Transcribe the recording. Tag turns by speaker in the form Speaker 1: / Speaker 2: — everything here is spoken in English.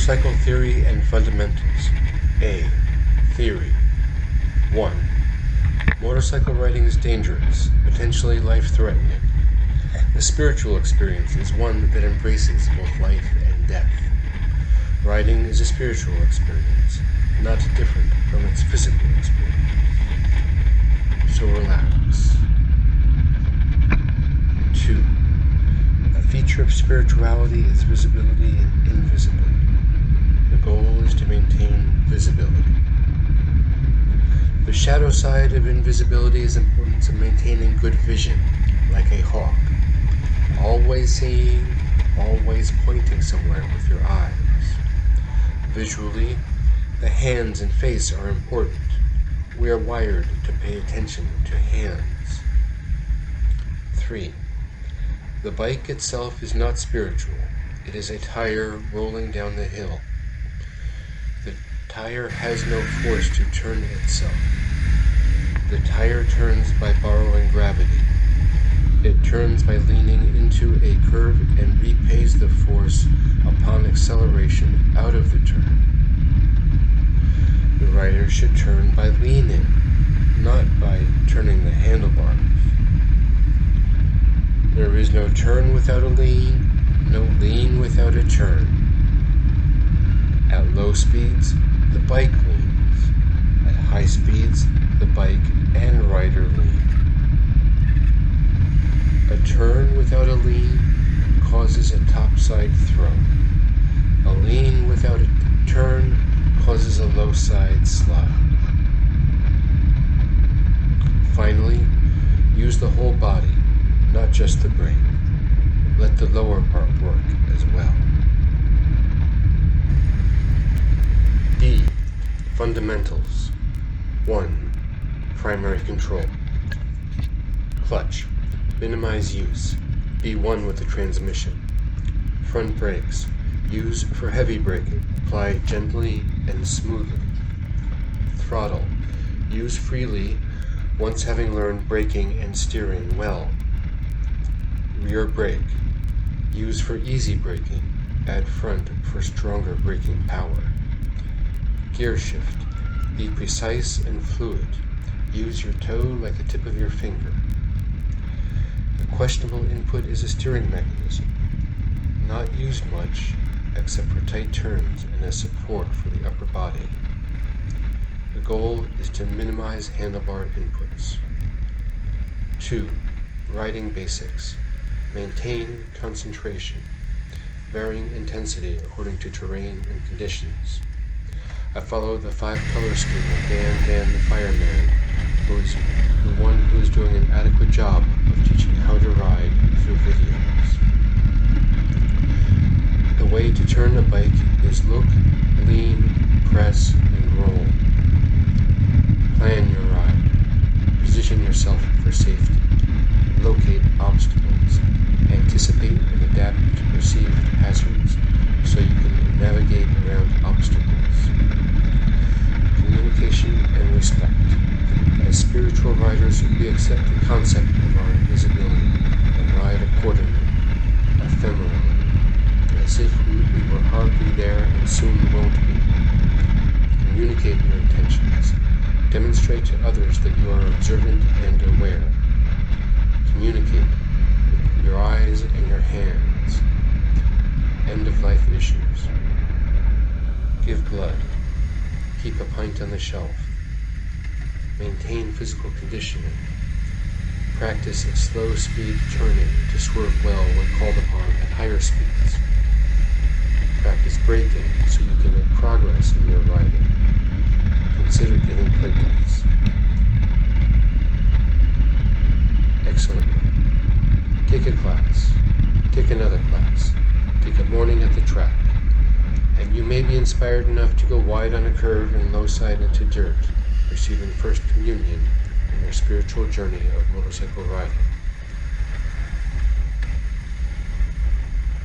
Speaker 1: Motorcycle Theory and Fundamentals. A. Theory. 1. Motorcycle riding is dangerous, potentially life-threatening. The spiritual experience is one that embraces both life and death. Riding is a spiritual experience, not different from its physical experience. So relax. 2. A feature of spirituality is visibility and invisibility. The goal is to maintain visibility. The shadow side of invisibility is important to maintaining good vision, like a hawk. Always seeing, always pointing somewhere with your eyes. Visually, the hands and face are important. We are wired to pay attention to hands. 3. The bike itself is not spiritual. It is a tire rolling down the hill. The tire has no force to turn itself. The tire turns by borrowing gravity. It turns by leaning into a curve and repays the force upon acceleration out of the turn. The rider should turn by leaning, not by turning the handlebars. There is no turn without a lean, no lean without a turn. At low speeds, the bike leans. At high speeds, the bike and rider lean. A turn without a lean causes a topside throw. A lean without a turn causes a low side slide. Finally, use the whole body, not just the brain. Let the lower part work as well. D. Fundamentals. 1. Primary control. Clutch. Minimize use. Be one with the transmission. Front brakes. Use for heavy braking. Apply gently and smoothly. Throttle. Use freely once having learned braking and steering well. Rear brake. Use for easy braking. Add front for stronger braking power. Gear shift. Be precise and fluid. Use your toe like the tip of your finger. The questionable input is a steering mechanism. Not used much, except for tight turns and as support for the upper body. The goal is to minimize handlebar inputs. 2. Riding basics. Maintain concentration, varying intensity according to terrain and conditions. I follow the 5-color scheme of Dan the fireman, who is the one who is doing an adequate job of teaching how to ride through videos. The way to turn a bike is look, lean, press, and roll. Plan your ride. Position yourself for safety. Locate obstacles. Anticipate and adapt to perceived hazards so you can navigate around obstacles. Communication and respect. As spiritual riders, we accept the concept of our invisibility and ride accordingly, ephemerally, as if we were hardly there and soon won't be. Communicate your intentions. Demonstrate to others that you are observant and aware. Communicate with your eyes and your hands. End-of-life issues. Give blood. Keep a pint on the shelf. Maintain physical conditioning. Practice slow-speed turning to swerve well when called upon at higher speeds. Practice braking so you can make progress in your riding. Consider getting playdates. Excellent. Take a class. Take another class. Take a morning at the track. And you may be inspired enough to go wide on a curve and low side into dirt, receiving First Communion in your spiritual journey of motorcycle riding.